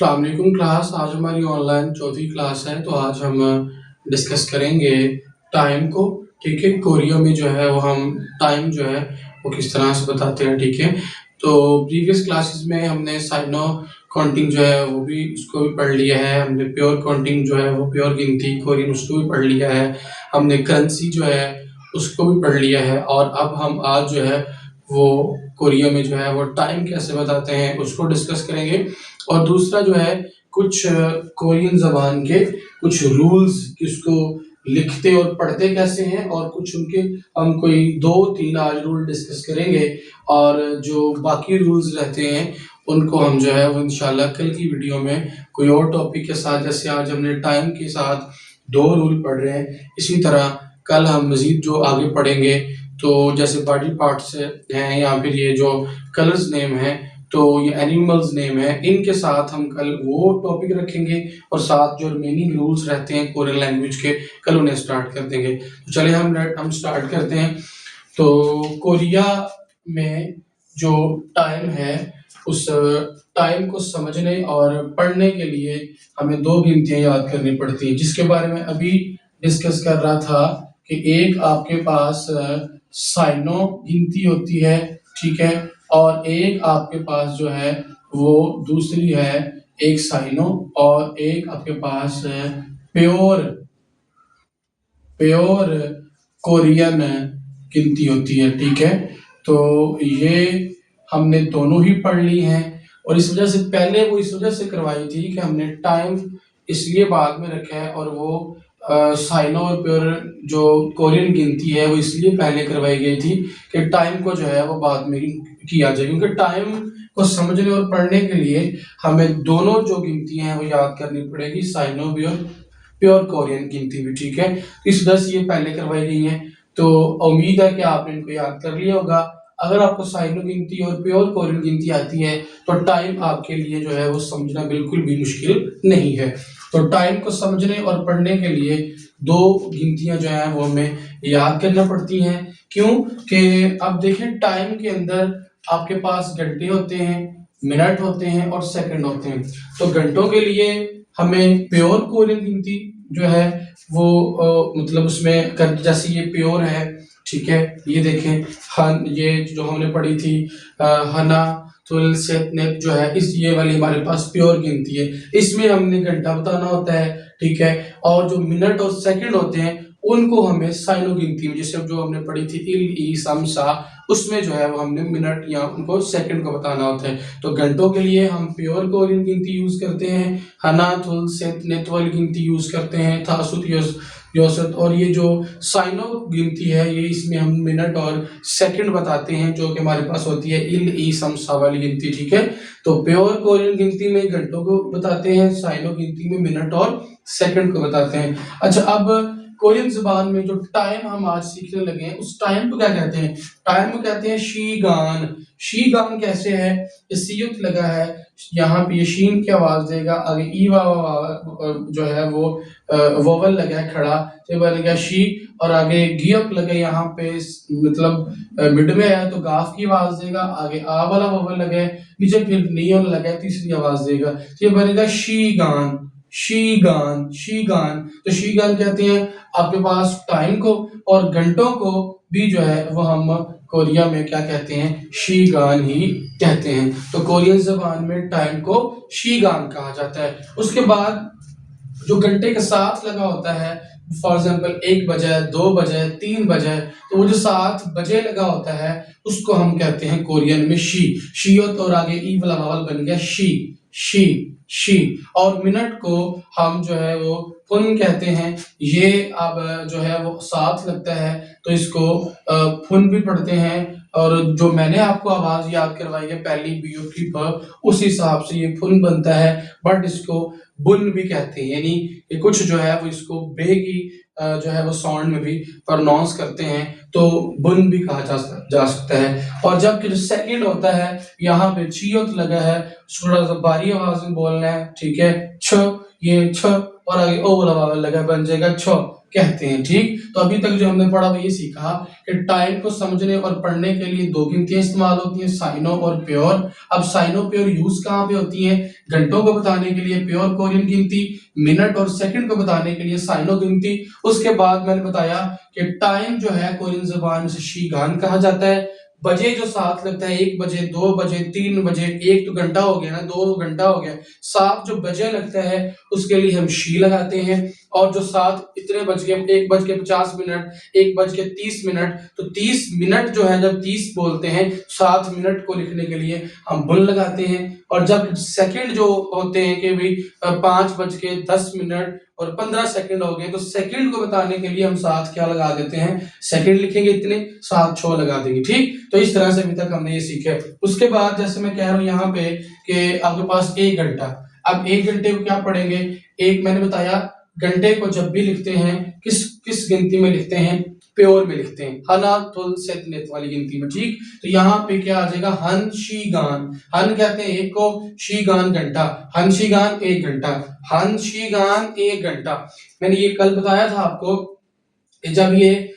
अस्सलाम वालेकुम क्लास। आज हमारी ऑनलाइन चौथी क्लास है। तो आज हम डिस्कस करेंगे टाइम को। ठीक है, कोरिया में जो है वो हम टाइम जो है वो किस तरह से बताते हैं। ठीक है, तो प्रीवियस क्लासेस में हमने साइनो काउंटिंग जो है वो भी उसको भी पढ़ लिया है। हमने प्योर काउंटिंग जो है वो प्योर गिनती कोरियन उसको भी पढ़ लिया है। हमने करेंसी जो है उसको भी पढ़ लिया है। और अब हम आज जो है वो कोरिया में जो है वो टाइम कैसे बताते हैं उसको डिस्कस करेंगे। और दूसरा जो है कुछ कोरियन ज़बान के कुछ रूल्स किसको लिखते और पढ़ते कैसे हैं, और कुछ उनके हम कोई 2-3 आज रूल डिस्कस करेंगे। और जो बाकी रूल्स रहते हैं उनको हम जो है वो इंशाल्लाह कल की वीडियो में कोई और टॉपिक के साथ, जैसे आज हमने टाइम के साथ 2 रूल पढ़ रहे हैं, इसी तरह कल हम मज़ीद जो आगे पढ़ेंगे। तो जैसे बॉडी पार्ट्स हैं या फिर ये जो कलर्स नेम है, तो ये एनिमल्स नेम है, इनके साथ हम कल वो टॉपिक रखेंगे और साथ जो रिमेनिंग रूल्स रहते हैं कोरियन लैंग्वेज के, कल उन्हें स्टार्ट कर देंगे। तो चलिए हम स्टार्ट करते हैं। तो कोरिया में जो टाइम है उस टाइम को समझने और पढ़ने के लिए हमें 2 गिनतियाँ याद करनी पड़ती हैं, जिसके बारे में अभी डिस्कस कर रहा था कि एक आपके पास साइनो गिनती होती है, ठीक है, और एक आपके पास जो है वो दूसरी है एक साइनो, और एक आपके पास प्योर प्योर कोरियन गिनती होती है। ठीक है, तो ये हमने दोनों ही पढ़ ली हैं। और इस वजह से पहले वो इस वजह से करवाई थी कि हमने टाइम इसलिए बाद में रखा है, और वो साइनो और प्योर जो कोरियन गिनती है वो इसलिए पहले करवाई गई थी कि टाइम को जो है वो बाद में ही किया जाए, क्योंकि टाइम को समझने और पढ़ने के लिए हमें दोनों जो गिनतियां हैं वो याद करनी पड़ेगी, साइनो भी और प्योर कोरियन गिनती भी। ठीक है, इस वजह से ये पहले करवाई गई है। तो उम्मीद है कि आपने इनको याद कर लिया होगा। अगर आपको साइनो गिनती और प्योर कोरियन गिनती आती है तो टाइम आपके लिए जो है वो समझना बिल्कुल भी मुश्किल नहीं है। तो टाइम को समझने और पढ़ने के लिए 2 गिनतियां जो है वो हमें याद करना पड़ती हैं। क्यों कि अब देखें, टाइम के अंदर आपके पास घंटे होते हैं, मिनट होते हैं और सेकंड होते हैं। तो घंटों के लिए हमें प्योर कोरियन गिनती जो है वो मतलब उसमें कर, जैसे ये प्योर है, ठीक है, ये देखें हन, ये जो हमने पढ़ी थी हना तुल सेतनेप जो है, इस ये वाली हमारे पास प्योर गिनती है। इसमें हमने घंटा बताना होता है, ठीक है। और जो मिनट और सेकंड होते हैं उनको हमें साइनो गिनती में, जैसे जो हमने पढ़ी थी इल ई सम सा, उसमें जो है वो हमने मिनट या उनको सेकंड को बताना होता है। तो घंटों के लिए हम प्योर कोरियन गिनती यूज करते हैं, हना थुल सेत नेत वाली गिनती यूज करते हैं, थासुत योसत। और ये जो साइनो गिनती है ये इसमें हम मिनट और सेकंड बताते हैं, जो कि हमारे पास होती है इल ई सम सा वाली गिनती। ठीक है, तो प्योर कोरियन गिनती में घंटों को बताते हैं, साइनो गिनती में मिनट और सेकंड को बताते हैं। अच्छा, अब कोरियन जुबान में जो टाइम हम आज सीखने लगे हैं उस टाइम को क्या कहते हैं? टाइम को कहते हैं शीगान। शीगान कैसे है? सीयुत लगा है यहाँ पे, ये शीन की आवाज देगा, आगे ई जो है वो वोवल लगा है खड़ा, तो बनेगा शी, और आगे गियप लगे यहाँ पे, मतलब मिड में है तो गाफ की आवाज देगा, आगे आ वाला वोवल लगा है, नीचे फिर नियन लगा है, तीसरी आवाज देगा, तो ये बनेगा शीगान। शीगान शीगान, तो शीगान कहते हैं आपके पास टाइम को, और घंटों को भी जो है वो हम कोरिया में क्या कहते हैं? शीगान ही कहते हैं। तो कोरियन जबान में टाइम को शीगान कहा जाता है। उसके बाद जो घंटे के साथ लगा होता है, फॉर एग्जाम्पल 1 बजे, 2 बजे, 3 बजे, तो वो जो 7 बजे लगा होता है उसको हम कहते हैं कोरियन में शी। शीयत और आगे ई वाला वावल बन गया शी शी शी। और मिनट को हम जो है वो फुन कहते हैं। ये अब जो है वो साथ लगता है तो इसको फुन भी पढ़ते हैं। और जो मैंने आपको आवाज याद करवाई है पहली बीओ की प, उस हिसाब से ये फुन बनता है, बट इसको बुन भी कहते हैं, यानी कि कुछ जो है वो इसको बे की जो है वो साउंड में भी प्रोनाउंस करते हैं, तो बुन भी कहा जा सकता है। और जबकि जो सेकंड होता है यहाँ पे छियत लगा है, थोड़ा सा भारी आवाज में बोलना है, ठीक है, छ, ये छ, और आगे ओ वाला वावल लगा, बन जाएगा छ। कहते हैं। ठीक, तो अभी तक जो हमने पढ़ा वो ये सीखा कि टाइम को समझने और पढ़ने के लिए दो गिनतियां इस्तेमाल होती हैं, साइनो और प्योर। अब साइनो प्योर यूज कहाँ पे होती है? घंटों को बताने के लिए प्योर कोरियन गिनती, मिनट और सेकंड को बताने के लिए साइनो गिनती। उसके बाद मैंने बताया कि टाइम जो है कोरियन जुबान में से शीगान कहा जाता है। बजे जो साथ लगता है, 1 बजे, 2 बजे, 3 बजे, 1 तो घंटा हो गया ना, 2 घंटा हो गया, साथ जो बजे लगता है उसके लिए हम शी लगाते हैं। और जो साथ इतने बज गए, 1 बज के 50 मिनट, 1 बज के 30 मिनट, तो 30 मिनट जो है, जब 30 बोलते हैं 7 मिनट को लिखने के लिए हम बुन लगाते हैं। और जब सेकंड जो होते हैं कि भाई 5 बज के 10 मिनट और 15 सेकंड हो गए, तो सेकंड को बताने के लिए हम साथ क्या लगा देते हैं, सेकंड लिखेंगे इतने, साथ 6 लगा देंगे। ठीक, तो इस तरह से अभी तक हमने ये सीखा। उसके बाद जैसे मैं कह रहा हूं यहाँ पे कि आपके पास 1 घंटा, अब 1 घंटे को क्या पढ़ेंगे? एक मैंने बताया, घंटे को जब भी लिखते हैं किस किस गिनती में लिखते हैं? प्योर में लिखते हैं, हना तुल सेतनेत वाली गिनती में। ठीक, तो यहाँ पे क्या आ जाएगा? हन शी गान, हन कहते हैं 1 को, शी गान घंटा, हन शी गान 1 घंटा, हन शी गान 1 घंटा। मैंने ये कल बताया था आपको, जब ये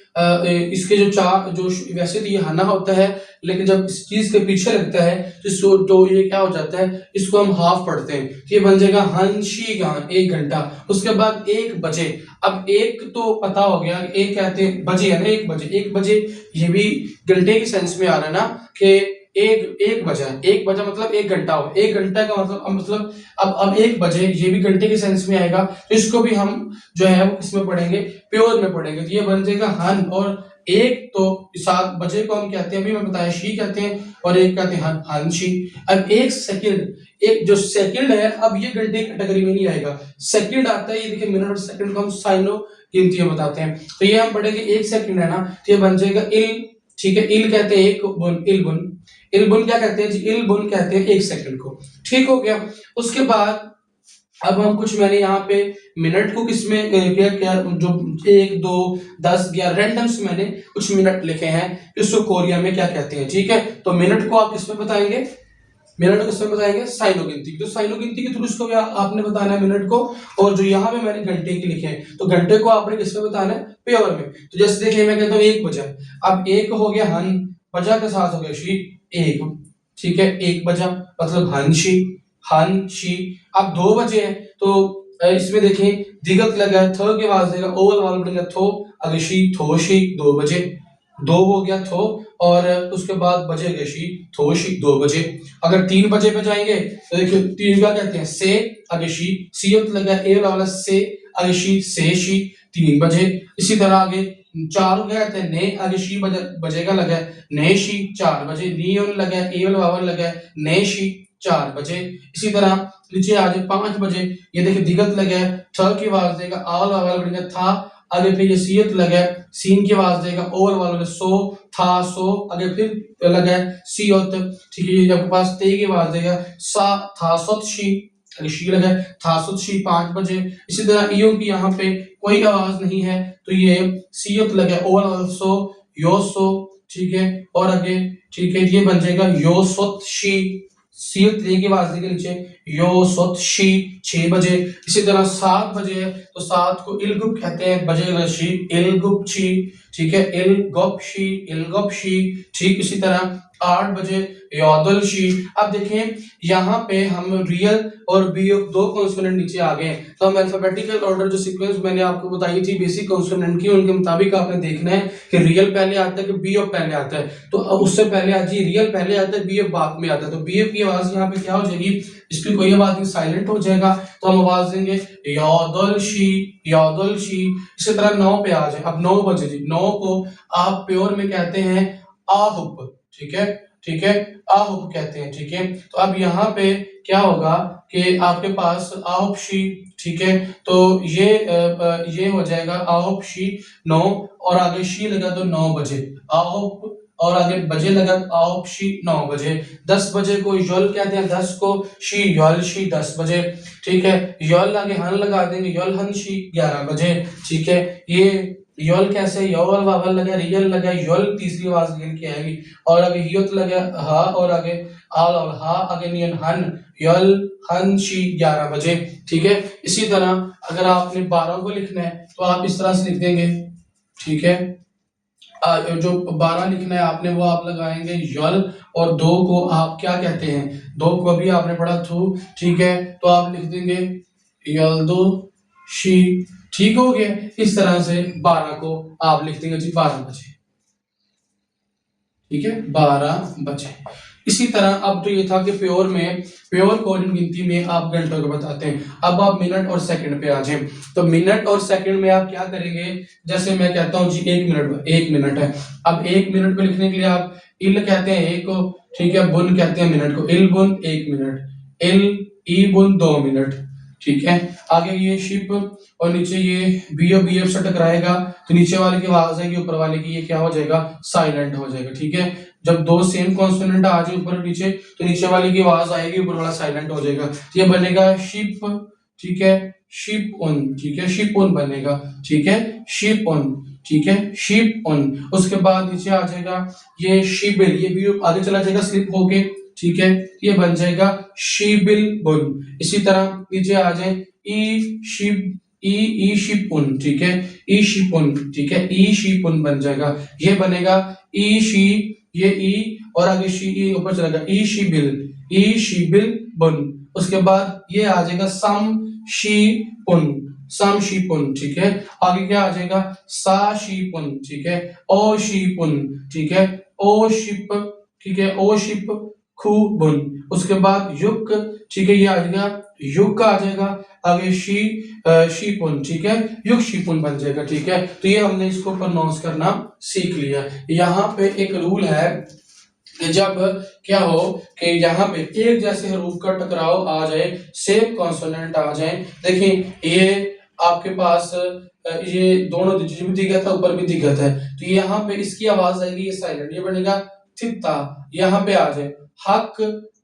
इसके जो चार जो वैसे तो ये हना होता है, लेकिन जब इस चीज के पीछे लगता है तो ये क्या हो जाता है, इसको हम हाफ पढ़ते हैं, तो ये बन जाएगा हंशी गान 1 घंटा। उसके बाद 1 बजे, अब एक तो पता हो गया, एक कहते हैं बजे है ना, 1 बजे, 1 बजे ये भी घंटे के सेंस में आ रहा है ना कि एक बजा, 1 बजा मतलब 1 घंटा हो, 1 घंटा का मतलब अब 1 बजे ये भी घंटे के सेंस में आएगा, तो इसको भी हम जो है वो किसमें पढ़ेंगे? प्योर में पढ़ेंगे। तो ये बन जाएगा हन, और एक तो 7 बजे को हम कहते हैं, अभी मैं बताया शी कहते हैं, और एक कहते हैं हन, हंशी। अब 1 सेकंड, एक जो सेकंड है, अब ये घंटे की कैटेगरी में नहीं आएगा, सेकंड आता है, ये देखिए मिनट और सेकंड को हम साइनो गिनतियां बताते हैं। तो ये हम पढ़ेंगे 1 सेकंड है ना, तो ये बन जाएगा इल। ठीक है, इल कहते हैं 1 बुन, इल बुन, इल बुन क्या कहते हैं जी? इल बुन कहते हैं 1 सेकंड को। ठीक हो गया। उसके बाद अब हम कुछ, मैंने यहाँ पे मिनट को किसमें क्या क्या जो 1 2 10 11 रैंडम से मैंने कुछ मिनट लिखे हैं, इसको कोरिया में क्या कहते हैं। ठीक है, तो मिनट को आप किसमें बताएंगे? मिनट को किसमें बताएंगे? साइनो गिनती। तो साइनो गिनती के थ्रू इसको आपने बताना है मिनट को। और जो यहाँ पे मैंने घंटे की लिखे हैं, तो घंटे को आपने किसमें बताना है? प्योर में। तो जैसे देखिए मैं कहता हूँ 1 बजा, अब 1 हो गया हन, बजा के साथ हो गया शी, 1। ठीक है, 1 बजा मतलब हंशी, हंशी। अब 2 बजे है, तो इसमें देखें दिगत लगा है, थ के आवाज देगा, ओवल वाल बनेगा थो, अगशी थोशी, 2 बजे, 2 हो गया थो, और उसके बाद बजेगा शी, थोशी, 2 बजे। अगर 3 बजे पे जाएंगे तो देखिए 3 क्या कहते हैं? से, अगशी, सीयत लगा ए वाला से, अगशी से शी, 3 बजे। इसी तरह आगे 4 क्या कहते हैं? ने, अगशी बजेगा लगा है, ने शी, 4 बजे। नियन लगा है, ए वाला लगा है, ने शी, 4 बजे। इसी तरह नीचे आ जाए 5 बजे, ये देखिए दिगत लगा है, ठ की आवाज देगा, आल वाला बनेगा था, आगे फिर ये सीयत लगा है, सीन की आवाज देगा, ओवल वाला बनेगा सो, था सो, आगे फिर लगा है सीयत। ठीक है, ये आपके पास ते की आवाज देगा, सा था सत शी, आगे शी लगा है, था सत शी, 5 बजे। इसी तरह इयो की यहाँ पे कोई आवाज नहीं है, तो ये सीयत लगा है, ओवल वाला सो, यो सो। ठीक है, और आगे ठीक है, ये बन जाएगा यो सत शी, सीयत रे की आवाज देगा नीचे, यो सत शी, 6 बजे। इसी तरह 7 बजे है, तो 7 को इलगुप कहते हैं, बजेगा शी, इलगुप शी। ठीक है, इलगुप शी, इलगुप शी। ठीक, इसी तरह 8 बजे योदल शी। अब देखें यहाँ पे हम रियल और बी ऑफ 2 कॉन्सोनेंट नीचे आ गए, तो हम अल्फाबेटिकल ऑर्डर जो सीक्वेंस मैंने आपको बताई थी बेसिक कॉन्सोनेंट की, उनके मुताबिक आपने देखना है कि रियल पहले आता है कि बी ऑफ पहले आता है। तो अब उससे पहले आज रियल पहले आता है, बी ऑफ बाद में आता है, तो बी ऑफ की आवाज यहाँ पे क्या हो जाएगी? इसकी कोई आवाज नहीं, साइलेंट हो जाएगा, तो हम आवाज देंगे योदल शी, योदल शी। इसी तरह 9 पे आ जाए, अब 9 बजे जी, 9 को आप प्योर में कहते हैं आहुप। ठीक है, ठीक है, आहुप कहते हैं। ठीक है, तो अब यहाँ पे क्या होगा कि आपके पास आहुप शी। ठीक है, तो ये हो जाएगा आहुप शी 9, और आगे शी लगा तो 9 बजे आहुप, और आगे बजे लगा आहुप शी 9 बजे। 10 बजे को योल कहते हैं, 10 को शी योल शी, 10 बजे। ठीक है, योल आगे हन लगा देंगे, योल हन शी, 11 बजे। ठीक है, ये यल कैसे, यवल वावल लगा, रियल लगा, यल तीसरी आवाज निकल के आएगी, और आगे हियत लगा हा, और आगे आल और हा, आगे नियन हन, यल हन शी 11 बजे। ठीक है, इसी तरह अगर आपने 12 को लिखना है तो आप इस तरह से लिख देंगे। ठीक है, जो 12 लिखना है आपने वो आप लगाएंगे यल, और 2 को आप क्या कहते हैं, 2 को अभी आपने पढ़ा थू। ठीक है, तो आप लिख देंगे यल दो शी। ठीक हो गया, इस तरह से 12 को आप लिख देंगे जी 12 बजे। ठीक है, 12 बजे। इसी तरह अब तो ये था कि प्योर कोरियन गिनती में आप घंटों को बताते हैं। अब आप मिनट और सेकंड पे आ जाएं। तो मिनट और सेकंड में आप क्या करेंगे, जैसे मैं कहता हूं जी 1 मिनट है। अब 1 मिनट को लिखने के लिए आप इल कहते हैं 1 को, ठीक है, बुन कहते हैं मिनट को, इल बुन 1 मिनट, इल ई बुन 2 मिनट। ठीक है, आगे ये शिप और नीचे ये बीओ बीएफ से टकराएगा तो नीचे वाले की आवाज आएगी, ऊपर वाले की ये क्या हो जाएगा, साइलेंट हो जाएगा। ठीक है, जब 2 सेम कॉन्सोनेंट आ जाए ऊपर नीचे तो नीचे वाले की आवाज आएगी, ऊपर वाला साइलेंट हो जाएगा। तो ये बनेगा शिप। ठीक है, शिप ऑन। ठीक है, शिप ऑन बनेगा। ठीक है, शिप ऑन। ठीक है, शिप ऑन। उसके बाद नीचे आ जाएगा ये शिबिल, ये भी आगे चला जाएगा स्लिप होके। ठीक है, ये बन जाएगा शिबिल बुन। इसी तरह नीचे आ जाए ई शिप, ई शिपुन। ठीक है, ई शिपुन। ठीक है, ई शिपुन बन जाएगा, ये बनेगा ई शी, ये ई और आगे शी, ई ऊपर चलेगा ई शिबिल, ई शिबिल बुन। उसके बाद ये आ जाएगा सम शी पुन, सम शी पुन। ठीक है, आगे क्या आ जाएगा सा शी पुन। ठीक है, ओ शी पुन। ठीक है, ओ शिप। ठीक है, ओ शिप खू बुन। उसके बाद युक। ठीक है, ये आ जाएगा युग का आ जाएगा, आगे शीपुन। ठीक है, युग शीपुन बन जाएगा। ठीक है, तो ये हमने इसको प्रोनाउंस करना सीख लिया। यहाँ पे एक रूल है कि जब क्या हो कि यहाँ पे एक जैसे हरूफ का टकराव आ जाए, सेम कॉन्सोनेंट आ जाए। देखिए ये आपके पास ये दोनों नीचे भी दिखत है, ऊपर भी दिखत है, तो यहाँ पे इसकी आवाज आएगी, ये साइलेंट, ये बनेगा थित्ता। यहाँ पे आ जाए हक,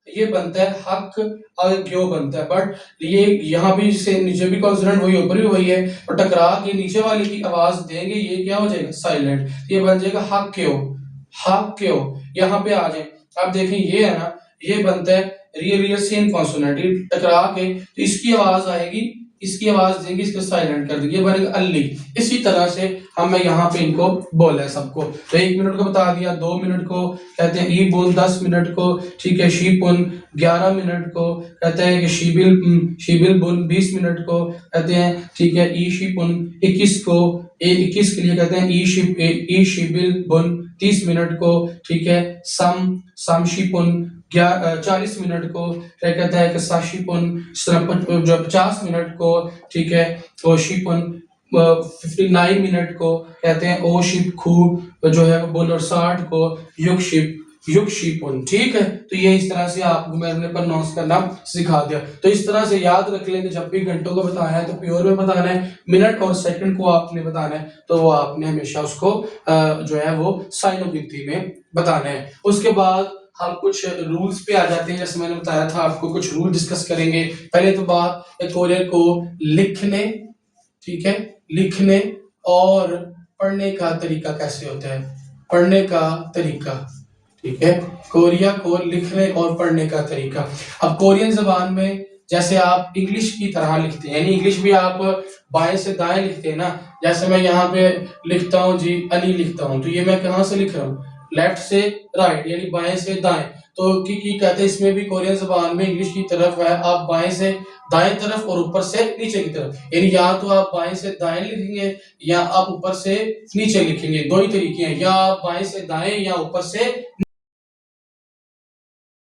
ये बनता है हक, और ग्यो बनता है, बट ये यहाँ भी से नीचे भी कॉन्सोनेंट वही, ऊपर भी वही है, और टकरा के नीचे वाले की आवाज देंगे, ये क्या हो जाएगा साइलेंट, ये बन जाएगा हक क्यों, हक क्यों। यहाँ पे आ जाए, अब देखें ये है ना, ये बनता है रियल रियल सेम कॉन्सोनेंट, ये टकरा के तो इसकी आवाज आएगी, इसकी आवाज देंगे, इसको साइलेंट कर देंगे, ये बनेगा अल्ली। इसी तरह से हमें यहाँ पे इनको बोला है सबको। तो 1 मिनट को बता दिया, 2 मिनट को कहते हैं ई बुन, 10 मिनट को ठीक है शीपुन, 11 मिनट को कहते हैं कि शीबिल बुन, 20 मिनट को कहते हैं ठीक है ई शीपुन, 21 को 21 के लिए कहते हैं ई शीबिल बुन, 30 मिनट को ठीक है सम शीपुन, 40 मिनट को क्या कहता है कि साशीपुन, जो 50 मिनट को ठीक है ओशीपुन, 59 मिनट को कहते हैं ओ शिप खू जो है बुन, और 60 को युग शिपुन। ठीक है, तो ये इस तरह से आपको मैंने प्रोनाउंस करना सिखा दिया। तो इस तरह से याद रख लेंगे, जब भी घंटों को बताना है तो प्योर में बताना है, मिनट और सेकंड को आपने बताना है तो वो आपने हमेशा उसको जो है वो साइनो गिनती में बताना है। उसके बाद हम कुछ रूल्स पे आ जाते हैं, जैसे मैंने बताया था आपको कुछ रूल डिस्कस करेंगे। पहले तो बात कोरियन को लिखने, ठीक है, लिखने और पढ़ने का तरीका कैसे होता है, पढ़ने का तरीका। ठीक है, कोरिया को लिखने और पढ़ने का तरीका। अब कोरियन जबान में जैसे आप इंग्लिश की तरह लिखते हैं, यानी इंग्लिश भी आप बाएं से दाएं लिखते हैं ना, जैसे मैं यहाँ पे लिखता हूँ जी अनी लिखता हूँ, तो ये मैं कहाँ से लिख रहा हूँ, लेफ्ट से राइट, यानी बाएं से दाएं। तो की कहते हैं इसमें भी कोरियन जबान में इंग्लिश की तरफ है, आप बाएं से दाएं तरफ और ऊपर से नीचे की तरफ, यानी या तो आप बाएं से दाएं लिखेंगे या आप ऊपर से नीचे लिखेंगे, दो ही तरीके हैं, या आप बाएं से दाएं या ऊपर से